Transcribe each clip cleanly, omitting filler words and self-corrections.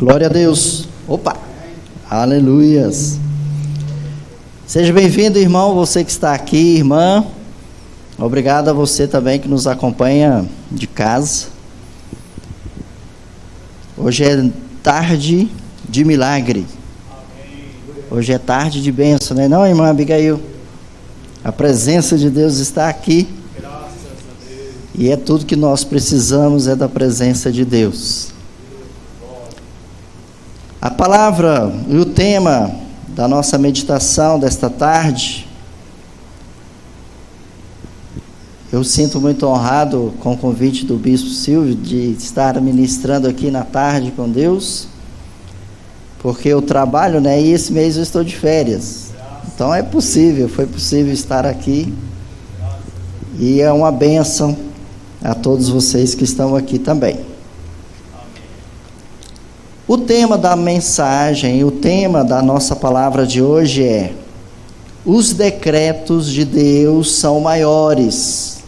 Glória a Deus. Opa! Aleluias. Seja bem-vindo, irmão, você que está aqui, irmã. Obrigado a você também que nos acompanha de casa. Hoje é tarde de milagre. Hoje é tarde de bênção, não é não, irmã Abigail? A presença de Deus está aqui. E é tudo que nós precisamos, é da presença de Deus. A palavra e o tema da nossa meditação desta tarde, eu sinto muito honrado com o convite do Bispo Silvio de estar ministrando aqui na tarde com Deus, porque eu trabalho, e esse mês eu estou de férias, então foi possível estar aqui, e é uma bênção a todos vocês que estão aqui também. O tema da mensagem, o tema da nossa palavra de hoje é: os decretos de Deus são maiores.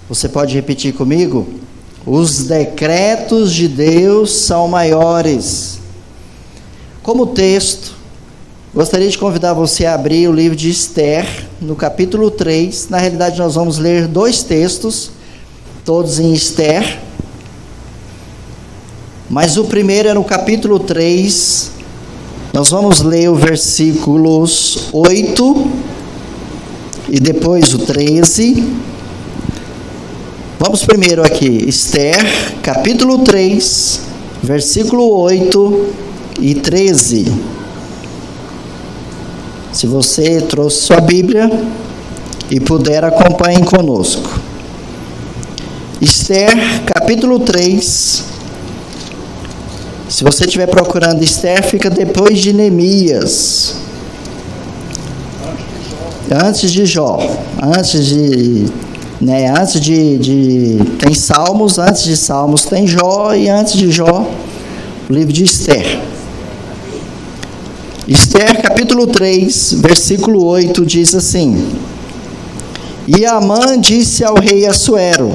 Você pode repetir comigo? Os decretos de Deus são maiores. Como texto, gostaria de convidar você a abrir o livro de Esther, no capítulo 3. Na realidade, nós vamos ler dois textos, todos em Esther. Mas o primeiro é no capítulo 3, nós vamos ler o versículos 8 e depois o 13. Vamos primeiro aqui, Esther, capítulo 3, versículo 8 e 13. Se você trouxe sua Bíblia e puder, acompanhe conosco. Esther, capítulo 3. Se você estiver procurando Esther, fica depois de Neemias. Antes de Jó. Tem Salmos, antes de Salmos tem Jó, e antes de Jó, o livro de Esther. Esther, capítulo 3, versículo 8, diz assim: E Amã disse ao rei Assuero: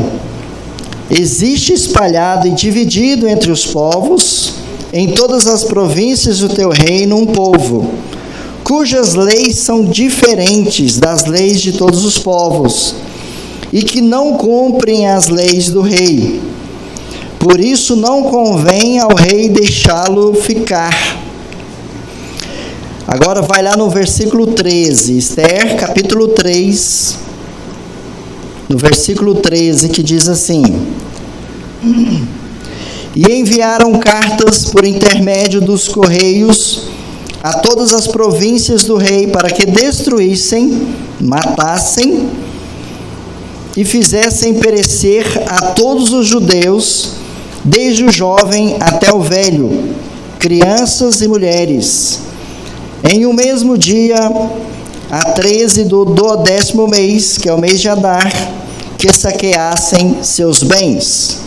existe espalhado e dividido entre os povos, em todas as províncias do teu reino, um povo, cujas leis são diferentes das leis de todos os povos, e que não cumprem as leis do rei. Por isso não convém ao rei deixá-lo ficar. Agora vai lá no versículo 13, Esther, capítulo 3, no versículo 13, que diz assim: E enviaram cartas por intermédio dos correios a todas as províncias do rei, para que destruíssem, matassem e fizessem perecer a todos os judeus, desde o jovem até o velho, crianças e mulheres, em um mesmo dia, a 13 do 12º mês, que é o mês de Adar, que saqueassem seus bens.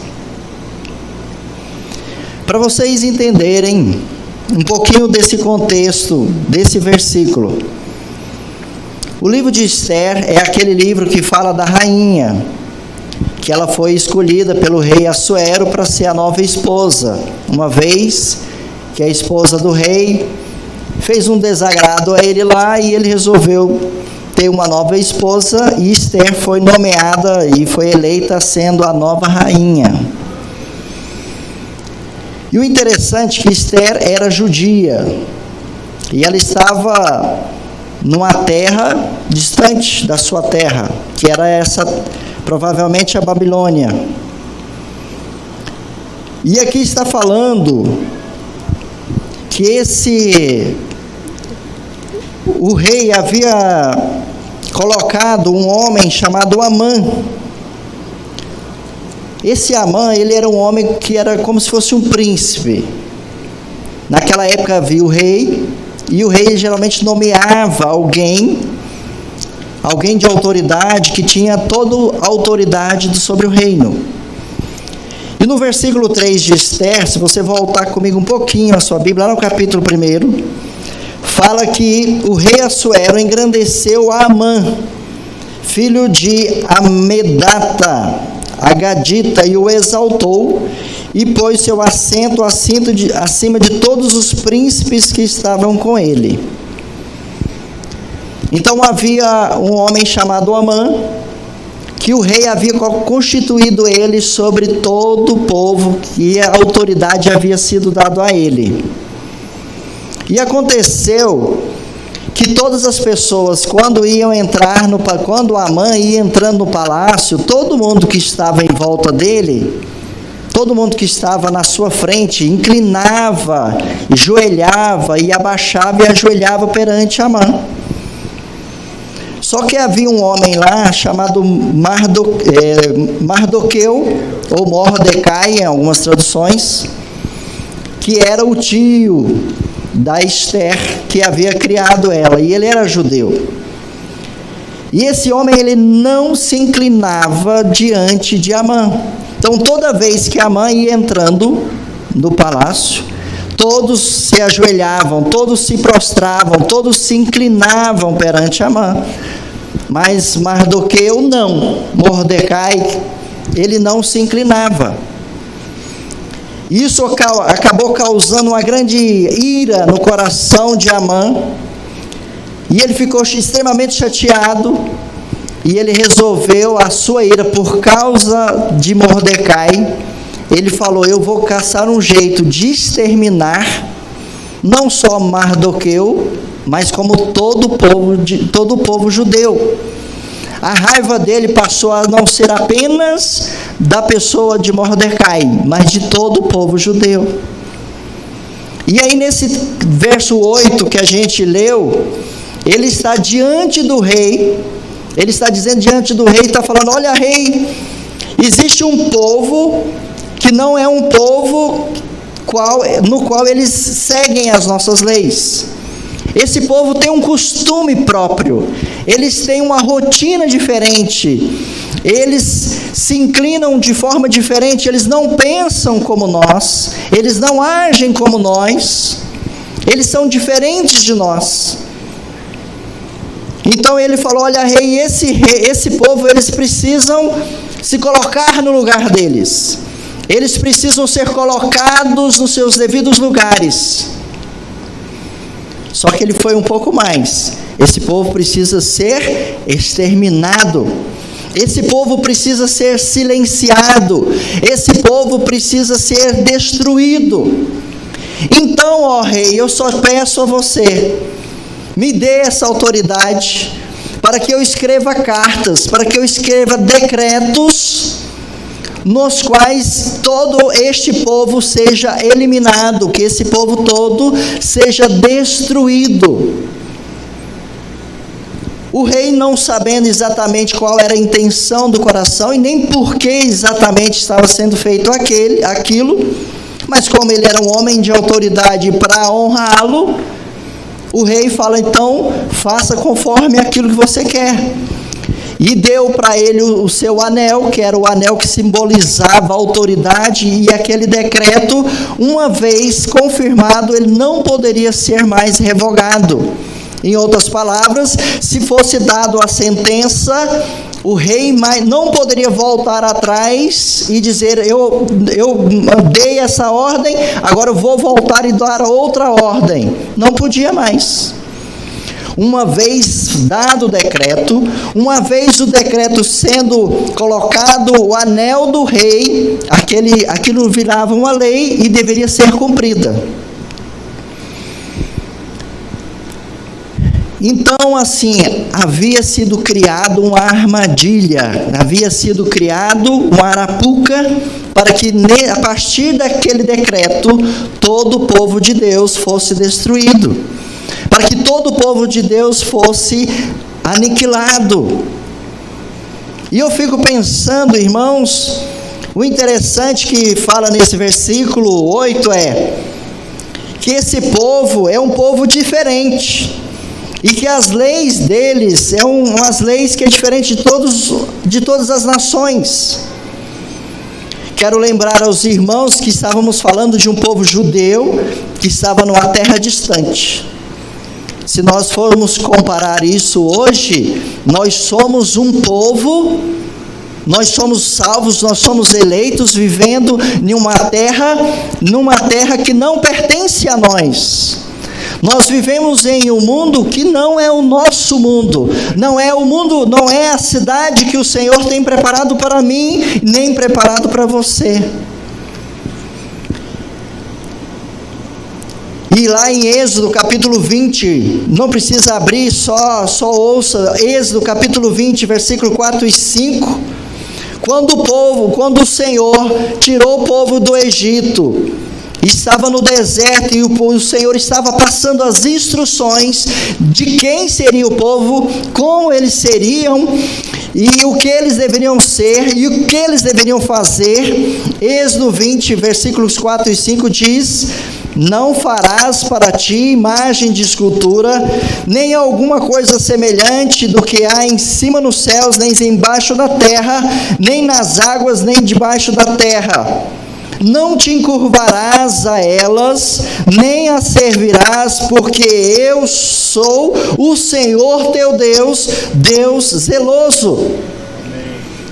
Para vocês entenderem um pouquinho desse contexto, desse versículo, o livro de Esther é aquele livro que fala da rainha, que ela foi escolhida pelo rei Assuero para ser a nova esposa, uma vez que a esposa do rei fez um desagrado a ele lá, e ele resolveu ter uma nova esposa, e Esther foi nomeada e foi eleita sendo a nova rainha. E o interessante é que Esther era judia, e ela estava numa terra distante da sua terra, que era essa, provavelmente a Babilônia. E aqui está falando que o rei havia colocado um homem chamado Amã. Esse Amã, ele era um homem que era como se fosse um príncipe. Naquela época havia o rei, e o rei geralmente nomeava alguém de autoridade, que tinha toda a autoridade sobre o reino. E no versículo 3 de Esther, se você voltar comigo um pouquinho a sua Bíblia, lá no capítulo 1, fala que o rei Assuero engrandeceu a Amã, filho de Amedata, Agadita, e o exaltou, e pôs seu assento acima de todos os príncipes que estavam com ele. Então havia um homem chamado Amã, que o rei havia constituído ele sobre todo o povo, e a autoridade havia sido dada a ele. E aconteceu que todas as pessoas, quando Amã ia entrando no palácio, todo mundo que estava em volta dele, todo mundo que estava na sua frente, inclinava, joelhava e abaixava e ajoelhava perante Amã. Só que havia um homem lá chamado Mardoqueu, ou Mordecai em algumas traduções, que era o tio da Esther, que havia criado ela, e ele era judeu. E esse homem, ele não se inclinava diante de Amã. Então, toda vez que Amã ia entrando no palácio, todos se ajoelhavam, todos se prostravam, todos se inclinavam perante Amã. Mas Mardoqueu não, Mordecai, ele não se inclinava. Isso acabou causando uma grande ira no coração de Amã, e ele ficou extremamente chateado, e ele resolveu a sua ira por causa de Mordecai. Ele falou: eu vou caçar um jeito de exterminar não só Mardoqueu, mas como todo o povo judeu. A raiva dele passou a não ser apenas da pessoa de Mordecai, mas de todo o povo judeu. E aí nesse verso 8 que a gente leu, ele está diante do rei, ele está dizendo diante do rei, está falando: olha, rei, existe um povo que não é um povo no qual eles seguem as nossas leis. Esse povo tem um costume próprio, eles têm uma rotina diferente, eles se inclinam de forma diferente, eles não pensam como nós, eles não agem como nós, eles são diferentes de nós. Então ele falou: olha, rei, esse povo, eles precisam se colocar no lugar deles, eles precisam ser colocados nos seus devidos lugares. Só que ele foi um pouco mais. Esse povo precisa ser exterminado. Esse povo precisa ser silenciado. Esse povo precisa ser destruído. Então, ó rei, eu só peço a você, me dê essa autoridade para que eu escreva cartas, para que eu escreva decretos nos quais todo este povo seja eliminado, que esse povo todo seja destruído. O rei, não sabendo exatamente qual era a intenção do coração e nem por que exatamente estava sendo feito aquilo, mas como ele era um homem de autoridade, para honrá-lo, o rei fala: então faça conforme aquilo que você quer. E deu para ele o seu anel, que era o anel que simbolizava a autoridade, e aquele decreto, uma vez confirmado, ele não poderia ser mais revogado. Em outras palavras, se fosse dado a sentença, o rei não poderia voltar atrás e dizer: eu dei essa ordem, agora eu vou voltar e dar outra ordem. Não podia mais. Uma vez dado o decreto, uma vez o decreto sendo colocado, o anel do rei, aquilo virava uma lei e deveria ser cumprida. Então, assim, havia sido criado uma armadilha, havia sido criado uma arapuca, para que a partir daquele decreto, todo o povo de Deus fosse destruído, para que todo o povo de Deus fosse aniquilado. E eu fico pensando, irmãos, o interessante que fala nesse versículo 8 é que esse povo é um povo diferente, e que as leis deles são umas leis que é diferente de todas as nações. Quero lembrar aos irmãos que estávamos falando de um povo judeu que estava numa terra distante. Se nós formos comparar isso hoje, nós somos um povo Nós somos salvos, nós somos eleitos, vivendo em uma terra que não pertence a nós. Nós vivemos em um mundo que não é o nosso mundo, não é a cidade que o Senhor tem preparado para mim, nem preparado para você. E lá em Êxodo capítulo 20, não precisa abrir, só ouça, Êxodo capítulo 20, versículo 4 e 5, quando o Senhor tirou o povo do Egito, estava no deserto, e o Senhor estava passando as instruções de quem seria o povo, como eles seriam, e o que eles deveriam ser, e o que eles deveriam fazer. Êxodo 20, versículos 4 e 5 diz: não farás para ti imagem de escultura, nem alguma coisa semelhante do que há em cima nos céus, nem embaixo da terra, nem nas águas, nem debaixo da terra. Não te encurvarás a elas, nem as servirás, porque eu sou o Senhor teu Deus, Deus zeloso.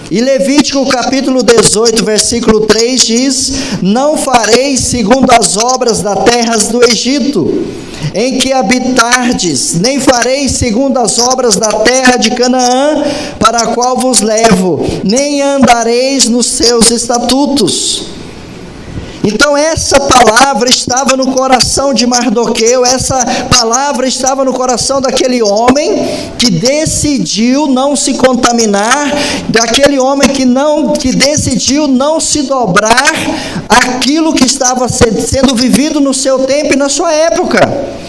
E Levítico capítulo 18, versículo 3 diz: não fareis segundo as obras das terras do Egito, em que habitardes, nem fareis segundo as obras da terra de Canaã, para a qual vos levo, nem andareis nos seus estatutos. Então essa palavra estava no coração de Mardoqueu, essa palavra estava no coração daquele homem que decidiu não se contaminar, daquele homem que decidiu não se dobrar àquilo que estava sendo vivido no seu tempo e na sua época.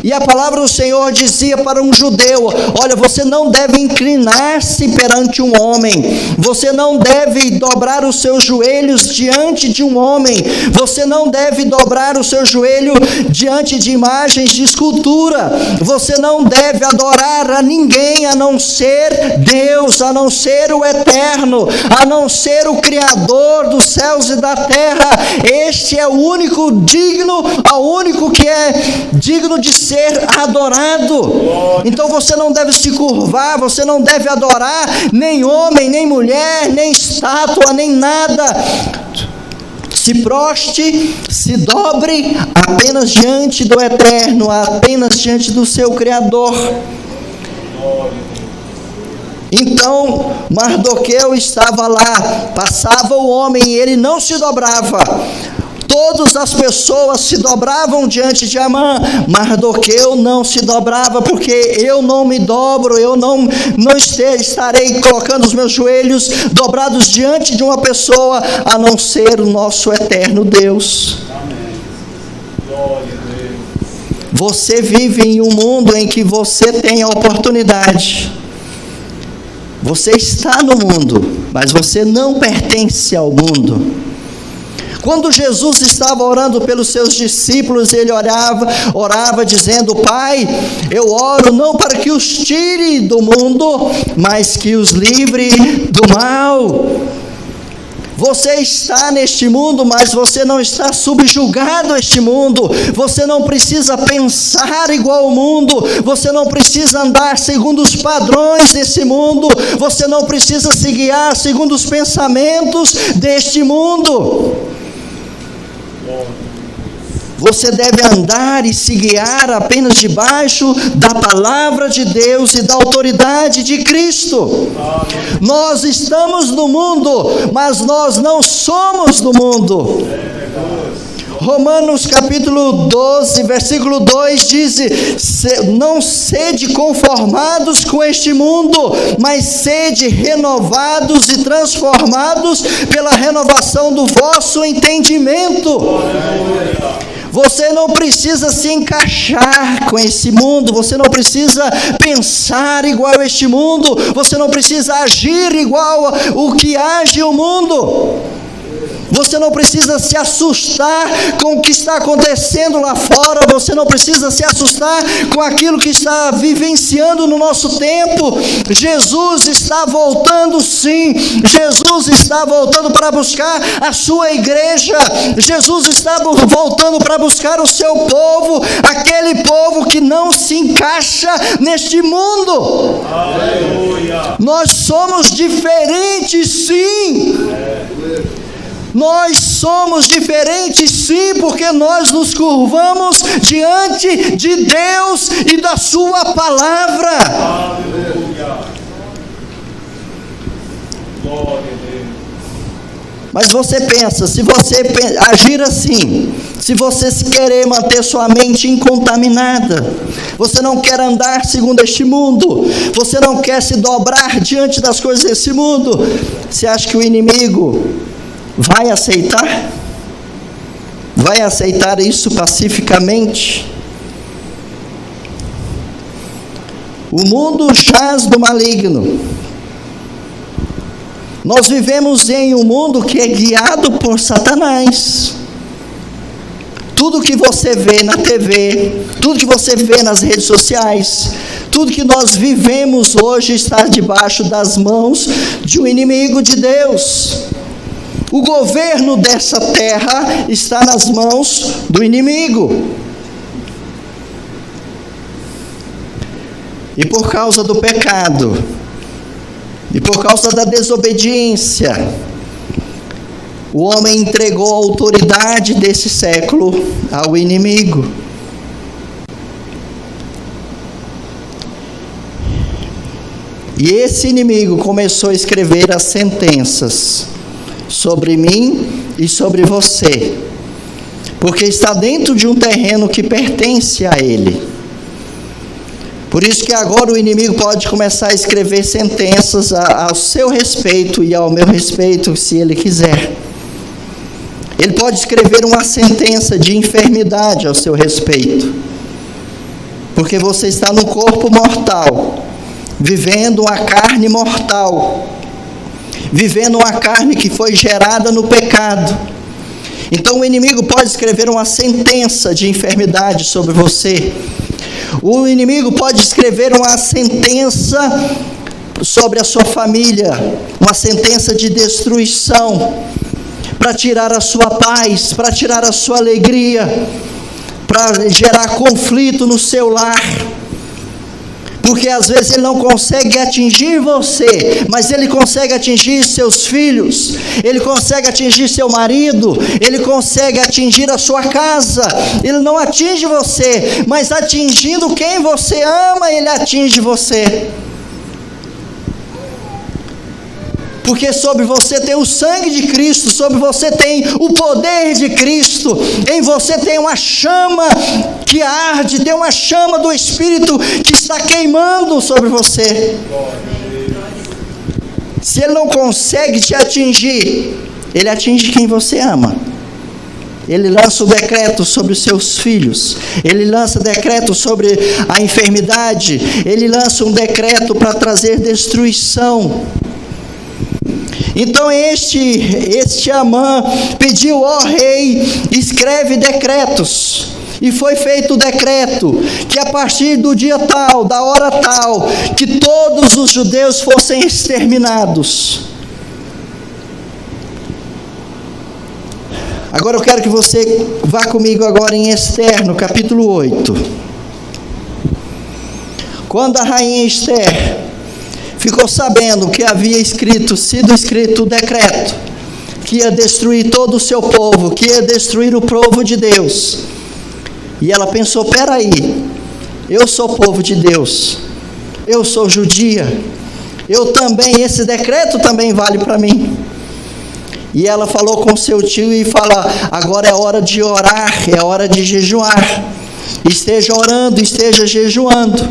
E a palavra do Senhor dizia para um judeu: olha, você não deve inclinar-se perante um homem, você não deve dobrar os seus joelhos diante de um homem, você não deve dobrar o seu joelho diante de imagens de escultura, você não deve adorar a ninguém a não ser Deus, a não ser o Eterno, a não ser o Criador dos céus e da terra. Este é o único digno, o único que é digno de ser adorado. Então você não deve se curvar, você não deve adorar nem homem, nem mulher, nem estátua, nem nada. Se proste, se dobre apenas diante do Eterno, apenas diante do seu Criador. Então Mardoqueu estava lá, passava o homem e ele não se dobrava. Todas as pessoas se dobravam diante de Amã. Mardoqueu não se dobrava, porque eu não me dobro, eu não estarei colocando os meus joelhos dobrados diante de uma pessoa, a não ser o nosso eterno Deus. Você vive em um mundo em que você tem a oportunidade. Você está no mundo, mas você não pertence ao mundo. Quando Jesus estava orando pelos seus discípulos, ele orava dizendo: Pai, eu oro não para que os tire do mundo, mas que os livre do mal. Você está neste mundo, mas você não está subjugado a este mundo. Você não precisa pensar igual ao mundo. Você não precisa andar segundo os padrões desse mundo. Você não precisa se guiar segundo os pensamentos deste mundo. Você deve andar e se guiar apenas debaixo da palavra de Deus e da autoridade de Cristo. Nós estamos no mundo, mas nós não somos do mundo. Romanos capítulo 12, versículo 2 diz: não sede conformados com este mundo, mas sede renovados e transformados pela renovação do vosso entendimento. Você não precisa se encaixar com esse mundo, você não precisa pensar igual a este mundo, você não precisa agir igual o que age o mundo. Você não precisa se assustar com o que está acontecendo lá fora. Você não precisa se assustar com aquilo que está vivenciando no nosso tempo. Jesus está voltando, sim. Jesus está voltando para buscar a sua igreja. Jesus está voltando para buscar o seu povo, aquele povo que não se encaixa neste mundo. Aleluia. Nós somos diferentes, sim. Nós somos diferentes, sim, porque nós nos curvamos diante de Deus e da sua palavra. Aleluia. Glória a Deus. Mas você pensa, se você agir assim, se você querer manter sua mente incontaminada, você não quer andar segundo este mundo, você não quer se dobrar diante das coisas desse mundo, você acha que o inimigo vai aceitar? Vai aceitar isso pacificamente? O mundo jaz do maligno. Nós vivemos em um mundo que é guiado por Satanás. Tudo que você vê na TV, tudo que você vê nas redes sociais, tudo que nós vivemos hoje está debaixo das mãos de um inimigo de Deus. O governo dessa terra está nas mãos do inimigo. E por causa do pecado, e por causa da desobediência, o homem entregou a autoridade desse século ao inimigo. E esse inimigo começou a escrever as sentenças sobre mim e sobre você, porque está dentro de um terreno que pertence a ele. Por isso que agora o inimigo pode começar a escrever sentenças ao seu respeito e ao meu respeito, se ele quiser. Ele pode escrever uma sentença de enfermidade ao seu respeito, porque você está no corpo mortal, vivendo uma carne mortal, vivendo uma carne que foi gerada no pecado. Então o inimigo pode escrever uma sentença de enfermidade sobre você. O inimigo pode escrever uma sentença sobre a sua família, uma sentença de destruição, para tirar a sua paz, para tirar a sua alegria, para gerar conflito no seu lar. Porque às vezes ele não consegue atingir você, mas ele consegue atingir seus filhos, ele consegue atingir seu marido, ele consegue atingir a sua casa. Ele não atinge você, mas atingindo quem você ama, ele atinge você. Porque sobre você tem o sangue de Cristo, sobre você tem o poder de Cristo, em você tem uma chama que arde, tem uma chama do Espírito que está queimando sobre você. Se ele não consegue te atingir, ele atinge quem você ama. Ele lança o decreto sobre os seus filhos, ele lança decreto sobre a enfermidade, ele lança um decreto para trazer destruição. Então este Amã pediu: ó rei, escreve decretos. E foi feito o decreto que a partir do dia tal, da hora tal, que todos os judeus fossem exterminados. Agora eu quero que você vá comigo agora em Esther, no capítulo 8. Quando a rainha Esther ficou sabendo que havia sido escrito o decreto, que ia destruir todo o seu povo, que ia destruir o povo de Deus. E ela pensou: peraí, eu sou povo de Deus, eu sou judia, eu também, esse decreto também vale para mim. E ela falou com seu tio e fala: agora é hora de orar, é hora de jejuar. Esteja orando, esteja jejuando.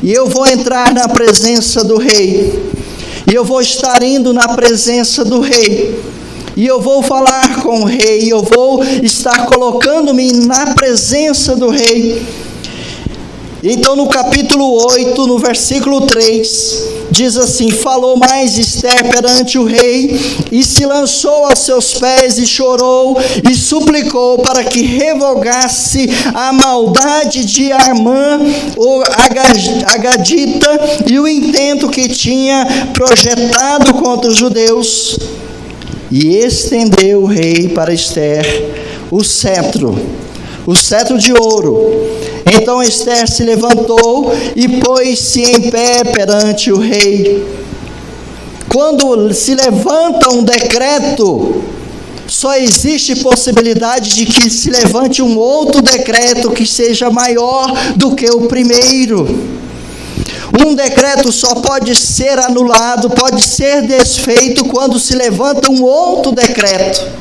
E eu vou entrar na presença do rei. E eu vou estar indo na presença do rei. E eu vou falar com o rei. E eu vou estar colocando-me na presença do rei. Então no capítulo 8, no versículo 3, diz assim: falou mais Ester perante o rei, e se lançou aos seus pés, e chorou, e suplicou para que revogasse a maldade de Amã, o Agadita, e o intento que tinha projetado contra os judeus. E estendeu o rei para Ester o cetro de ouro. Então Ester se levantou e pôs-se em pé perante o rei. Quando se levanta um decreto, só existe possibilidade de que se levante um outro decreto que seja maior do que o primeiro. Um decreto só pode ser anulado, pode ser desfeito quando se levanta um outro decreto.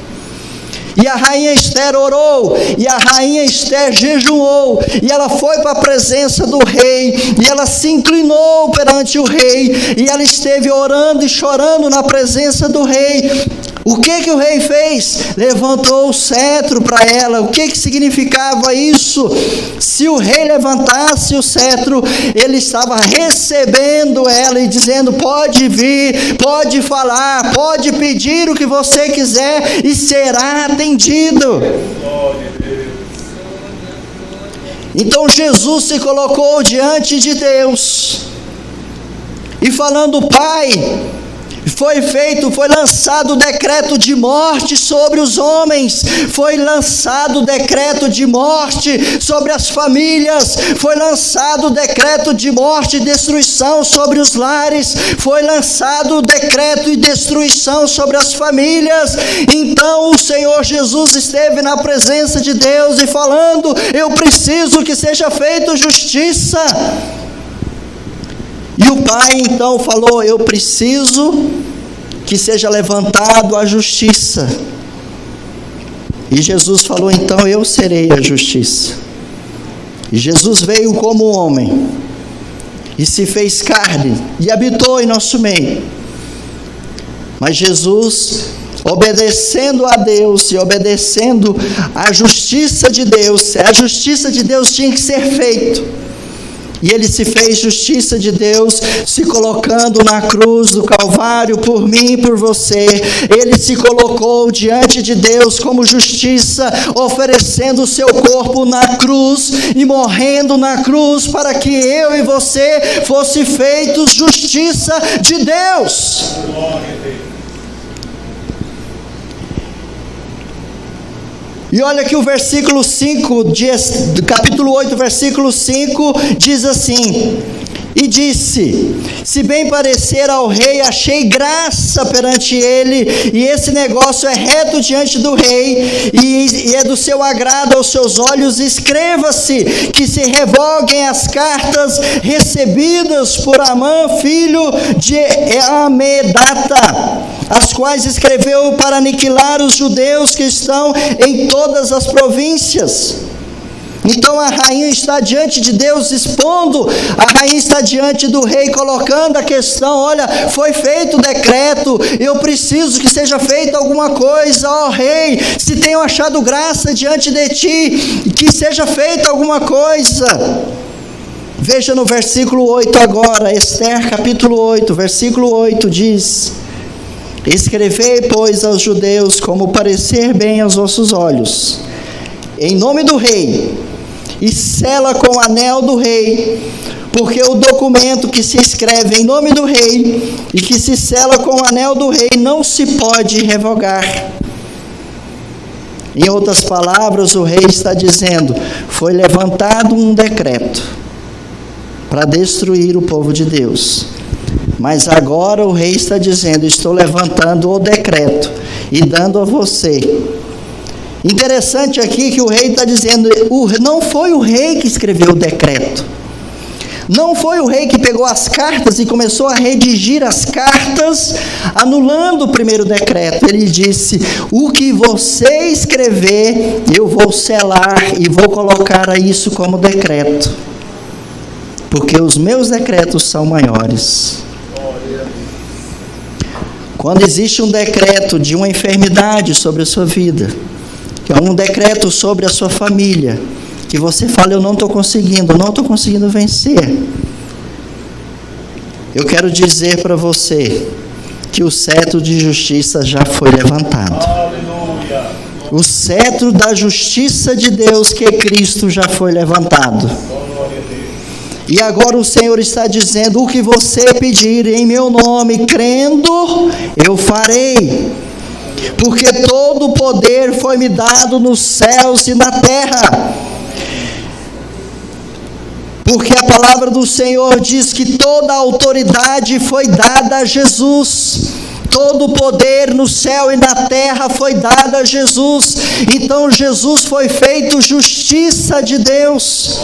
E a rainha Ester orou, e a rainha Ester jejuou, e ela foi para a presença do rei, e ela se inclinou perante o rei, e ela esteve orando e chorando na presença do rei. O que o rei fez? Levantou o cetro para ela. O que significava isso? Se o rei levantasse o cetro, ele estava recebendo ela e dizendo: pode vir, pode falar, pode pedir o que você quiser e será atendido. Então Jesus se colocou diante de Deus e falando: Pai, foi lançado o decreto de morte sobre os homens, foi lançado o decreto de morte sobre as famílias, foi lançado o decreto de morte e destruição sobre os lares, foi lançado o decreto de destruição sobre as famílias. Então o Senhor Jesus esteve na presença de Deus e falando: eu preciso que seja feita justiça. E o pai então falou: eu preciso que seja levantado a justiça. E Jesus falou: então eu serei a justiça. E Jesus veio como homem, e se fez carne, e habitou em nosso meio. Mas Jesus, obedecendo a Deus, e obedecendo à justiça de Deus, a justiça de Deus tinha que ser feita. E ele se fez justiça de Deus, se colocando na cruz do Calvário por mim e por você. Ele se colocou diante de Deus como justiça, oferecendo o seu corpo na cruz e morrendo na cruz para que eu e você fosse feitos justiça de Deus. E olha que o versículo 5, do capítulo 8, versículo 5, diz assim: e disse: se bem parecer ao rei, achei graça perante ele, e esse negócio é reto diante do rei, e é do seu agrado aos seus olhos. Escreva-se que se revoguem as cartas recebidas por Amã, filho de Amedata, as quais escreveu para aniquilar os judeus que estão em todas as províncias. Então a rainha está diante de Deus expondo, a rainha está diante do rei colocando a questão: olha, foi feito o decreto, eu preciso que seja feita alguma coisa, ó rei, se tenho achado graça diante de ti, que seja feita alguma coisa. Veja no versículo 8 agora, Ester capítulo 8, versículo 8 diz: escrevei, pois, aos judeus como parecer bem aos vossos olhos, em nome do rei, e sela com o anel do rei, porque o documento que se escreve em nome do rei e que se sela com o anel do rei não se pode revogar. Em outras palavras, o rei está dizendo: foi levantado um decreto para destruir o povo de Deus, mas agora o rei está dizendo: estou levantando o decreto e dando a você. Interessante aqui que o rei está dizendo: não foi o rei que escreveu o decreto, não foi o rei que pegou as cartas e começou a redigir as cartas, anulando o primeiro decreto. Ele disse: o que você escrever, eu vou selar e vou colocar isso como decreto, porque os meus decretos são maiores. Quando existe um decreto de uma enfermidade sobre a sua vida, que é um decreto sobre a sua família, que você fala, eu não estou conseguindo vencer. Eu quero dizer para você que o cetro de justiça já foi levantado. Aleluia. O cetro da justiça de Deus, que é Cristo, já foi levantado. E agora o Senhor está dizendo, o que você pedir em meu nome, crendo, eu farei. Porque todo o poder foi me dado nos céus e na terra. Porque a palavra do Senhor diz que toda a autoridade foi dada a Jesus. Todo o poder no céu e na terra foi dado a Jesus. Então Jesus foi feito justiça de Deus.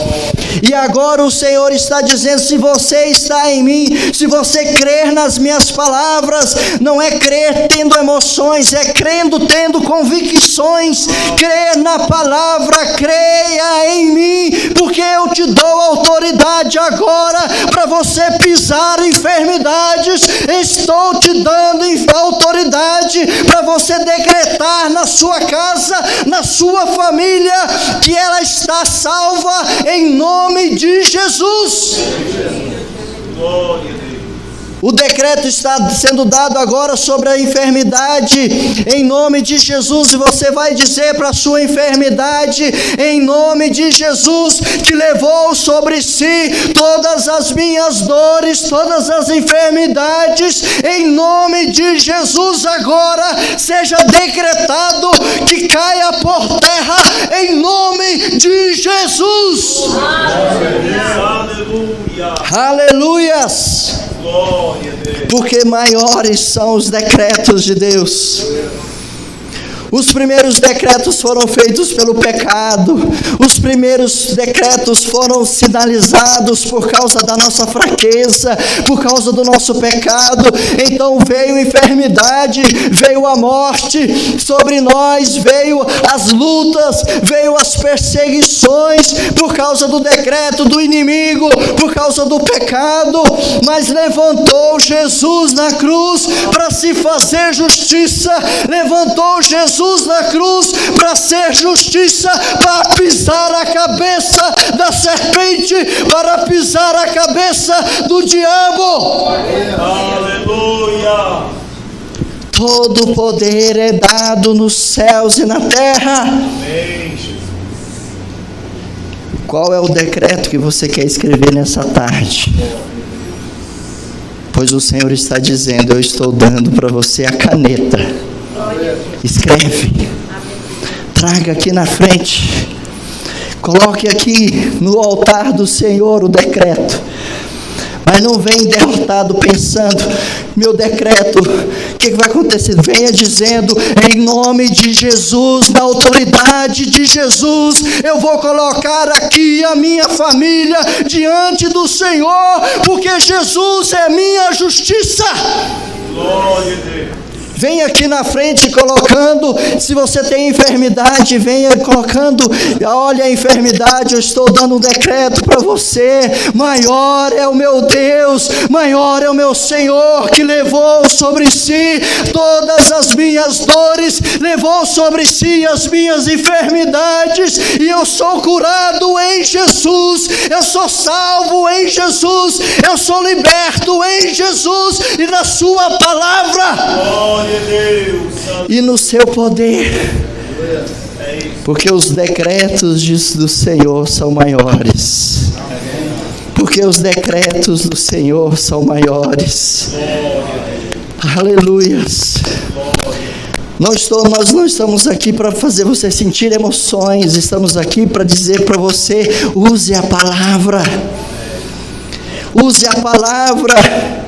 E agora o Senhor está dizendo, se você está em mim, se você crer nas minhas palavras, não é crer tendo emoções, é crendo tendo convicções. Crer na palavra, creia em mim, porque eu te dou autoridade agora para você pisar enfermidades. Estou te dando autoridade para você decretar na sua casa, na sua família, que ela está salva em nome de Jesus. Glória a Deus. O decreto está sendo dado agora sobre a enfermidade, em nome de Jesus, e você vai dizer para a sua enfermidade, em nome de Jesus, que levou sobre si todas as minhas dores, todas as enfermidades, em nome de Jesus, agora seja decretado que caia por terra, em nome de Jesus. Aleluia. Aleluias. Porque maiores são os decretos de Deus. Os primeiros decretos foram feitos pelo pecado. Os primeiros decretos foram sinalizados por causa da nossa fraqueza, por causa do nosso pecado. Então veio a enfermidade, veio a morte sobre nós, veio as lutas, veio as perseguições por causa do decreto do inimigo, por causa do pecado. Mas levantou Jesus na cruz para se fazer justiça. Levantou Jesus na cruz para ser justiça, para pisar a cabeça da serpente, para pisar a cabeça do diabo. Aleluia. Todo o poder é dado nos céus e na terra. Amém. Qual é o decreto que você quer escrever nessa tarde? Pois o Senhor está dizendo, eu estou dando para você a caneta. Escreve, traga aqui na frente, coloque aqui no altar do Senhor o decreto, mas não vem derrotado pensando, meu decreto, o que vai acontecer? Venha dizendo, em nome de Jesus, na autoridade de Jesus, eu vou colocar aqui a minha família diante do Senhor, porque Jesus é minha justiça. Glória a Deus. Vem aqui na frente colocando, se você tem enfermidade, venha colocando, olha a enfermidade, eu estou dando um decreto para você, maior é o meu Deus, maior é o meu Senhor, que levou sobre si todas as minhas dores, levou sobre si as minhas enfermidades, e eu sou curado em Jesus, eu sou salvo em Jesus, eu sou liberto em Jesus, e na sua palavra, Deus, e no seu poder, porque os decretos do Senhor são maiores, porque os decretos do Senhor são maiores. Aleluias. Nós não estamos aqui para fazer você sentir emoções, estamos aqui para dizer para você, use a palavra, use a palavra.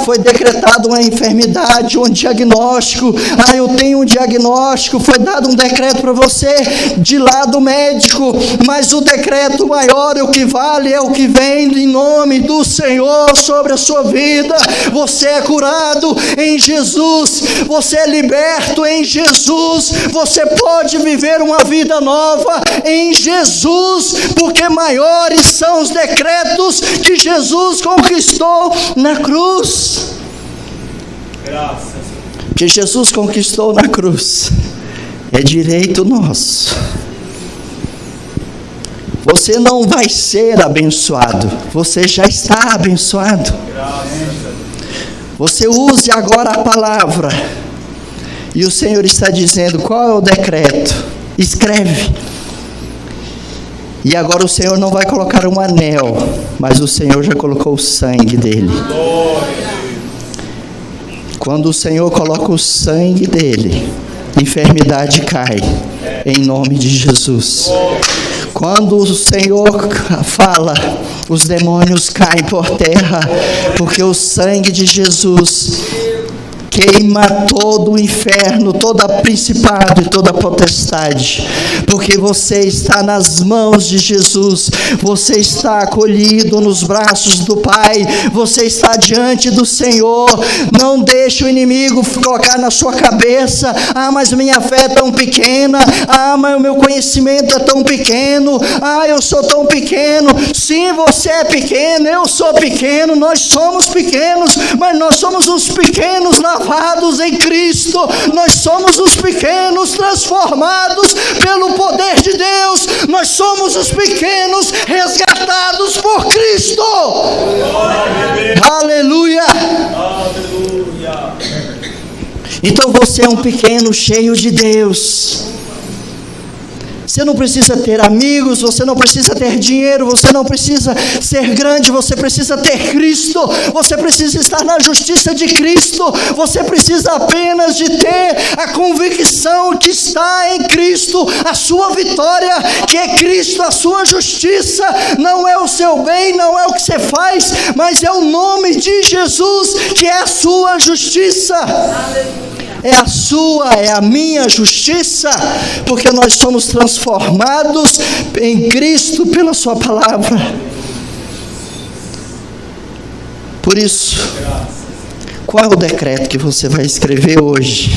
Foi decretado uma enfermidade, um diagnóstico. Eu tenho um diagnóstico. Foi dado um decreto para você de lado médico, mas o decreto maior, o que vale, é o que vem em nome do Senhor sobre a sua vida. Você é curado em Jesus, você é liberto em Jesus, você pode viver uma vida nova em Jesus, porque maiores são os decretos que Jesus conquistou na cruz. Que Jesus conquistou na cruz é direito nosso. Você não vai ser abençoado, você já está abençoado. Você use agora a palavra. E o Senhor está dizendo: qual é o decreto? Escreve. E agora o Senhor não vai colocar um anel, mas o Senhor já colocou o sangue dele. Quando o Senhor coloca o sangue dele, enfermidade cai, em nome de Jesus. Quando o Senhor fala, os demônios caem por terra, porque o sangue de Jesus queima todo o inferno, toda principado e toda potestade, porque você está nas mãos de Jesus, você está acolhido nos braços do Pai, você está diante do Senhor. Não deixe o inimigo colocar na sua cabeça: ah, mas minha fé é tão pequena, ah, mas o meu conhecimento é tão pequeno, ah, eu sou tão pequeno. Sim, você é pequeno, eu sou pequeno, nós somos pequenos, mas nós somos os pequenos lavados em Cristo. Nós somos os pequenos transformados pelo poder de Deus. Nós somos os pequenos resgatados por Cristo. Aleluia. Aleluia. Então você é um pequeno cheio de Deus. Você não precisa ter amigos, você não precisa ter dinheiro, você não precisa ser grande, você precisa ter Cristo, você precisa estar na justiça de Cristo, você precisa apenas de ter a convicção que está em Cristo, a sua vitória, que é Cristo, a sua justiça. Não é o seu bem, não é o que você faz, mas é o nome de Jesus, que é a sua justiça. É a sua, é a minha justiça, porque nós somos transformados em Cristo pela sua palavra. Por isso, qual é o decreto que você vai escrever hoje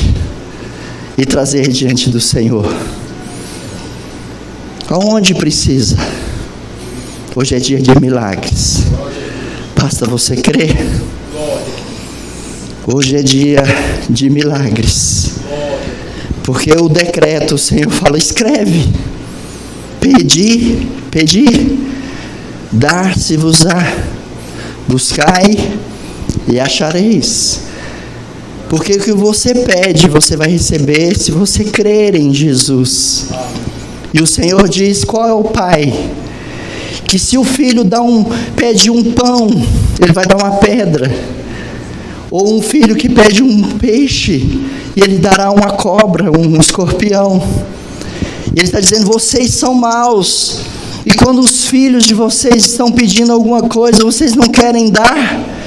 e trazer diante do Senhor? Aonde precisa? Hoje é dia de milagres, basta você crer. Hoje é dia de milagres, porque o decreto, o Senhor fala: escreve, pedi, dar-se-vos-á, buscai e achareis. Porque o que você pede, você vai receber se você crer em Jesus. E o Senhor diz: qual é o pai que se o filho pede um pão, ele vai dar uma pedra? Ou um filho que pede um peixe, e ele dará uma cobra, um escorpião? E ele está dizendo: vocês são maus, e quando os filhos de vocês estão pedindo alguma coisa, vocês não querem dar?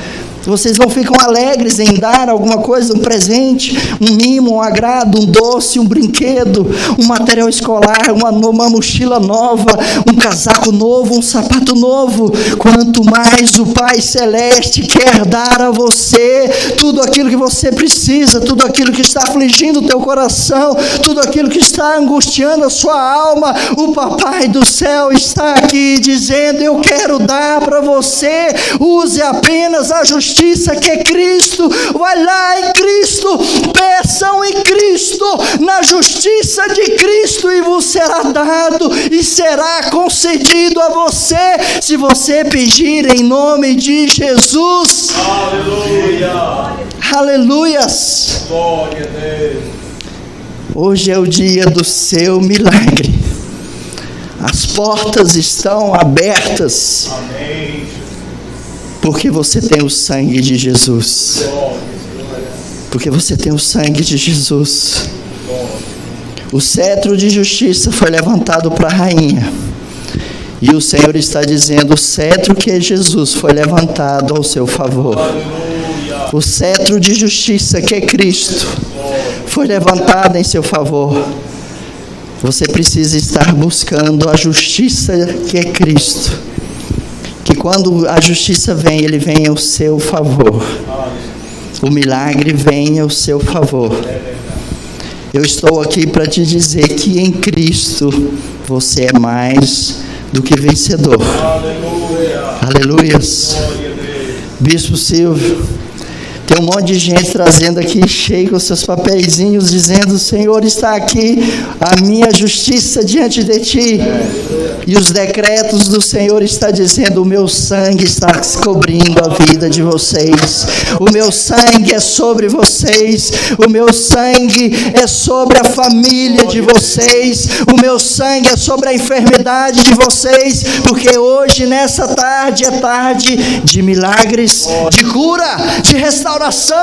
Vocês não ficam alegres em dar alguma coisa, um presente, um mimo, um agrado, um doce, um brinquedo, um material escolar, uma mochila nova, um casaco novo, um sapato novo? Quanto mais o Pai Celeste quer dar a você tudo aquilo que você precisa, tudo aquilo que está afligindo o teu coração, tudo aquilo que está angustiando a sua alma. O Papai do céu está aqui dizendo: eu quero dar para você. Use apenas a justiça que é Cristo. Vai lá em Cristo, peçam em Cristo, na justiça de Cristo, e vos será dado e será concedido a você, se você pedir em nome de Jesus. Aleluia. Aleluias. Glória a Deus. Hoje é o dia do seu milagre. As portas estão abertas. Amém. Porque você tem o sangue de Jesus. Porque você tem o sangue de Jesus. O cetro de justiça foi levantado para a rainha. E o Senhor está dizendo: o cetro que é Jesus foi levantado ao seu favor. O cetro de justiça que é Cristo foi levantado em seu favor. Você precisa estar buscando a justiça que é Cristo. Que quando a justiça vem, ele vem ao seu favor. O milagre vem ao seu favor. Eu estou aqui para te dizer que em Cristo você é mais do que vencedor. Aleluias. Bispo Silvio, tem um monte de gente trazendo aqui, cheio com seus papeizinhos, dizendo: o Senhor está aqui, a minha justiça diante de ti. E os decretos do Senhor está dizendo: o meu sangue está cobrindo a vida de vocês. O meu sangue é sobre vocês. O meu sangue é sobre a família de vocês. O meu sangue é sobre a enfermidade de vocês. Porque hoje, nessa tarde, é tarde de milagres, de cura, de restauração.